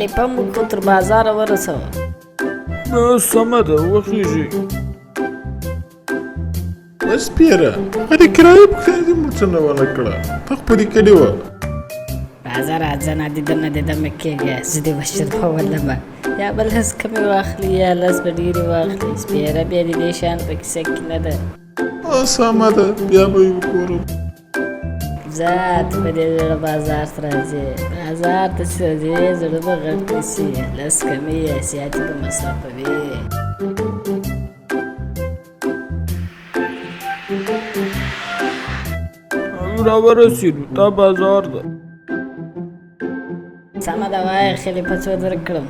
خلیفه موږ خو تر بازاره ورسوه. سمه ده وخیږي. بس پیره هغه کرایه پوښتنه دې موږ څه نه ونه کړه په خپلې کړې وه. راځه راځه نادیده نادیده مه کېږه، زه دې بشر په ولمه. یا به لس کمې واخلي یا لس به ډېرې واخلي. سپېره بیا د دې شیان په کیسه کې نه ده. سمه ده بیا به یې وګورم. ځه ته به دې زړه بازار ته راځې. بازار ته چې راځې زړه به غټ نیسي، لس کمې یا زیاتې به مصرفوې. راورسېدو دا بازار ده. سمه ده وایه خلیفه څو درکړم؟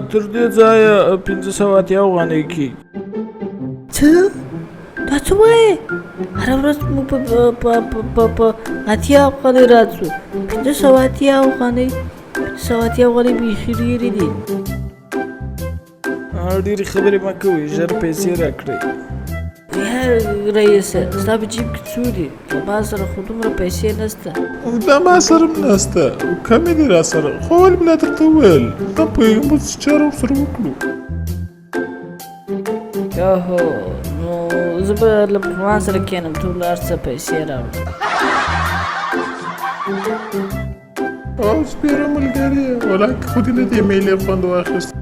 تر دې ځایه 580 افغانۍ کېږي. څه؟ دا څه وایې؟ هره ورځ موږ په 80 افغانۍ راځو. 580 افغانۍ 580 افغانۍ بیخي ډېرې دي. ډېرې خبرې مه کوئ، ژر پیسې راکړئ. یا رئیسه ستا په جیب کې څو دي؟ له ما سره خو دومره پیسې نشته. دا ما سره هم نشته، کمې دي را سره، خو ولې مې لا درته وویل نه پوهېږم اوس څه چاره ورسره وکړو. اوهو نو زه به له ما سره کښېنم، ته ولاړ څه پیسې راوړه. او سپېره ملګرې ولاکه خو دې نه دې میلې خوند واخیست.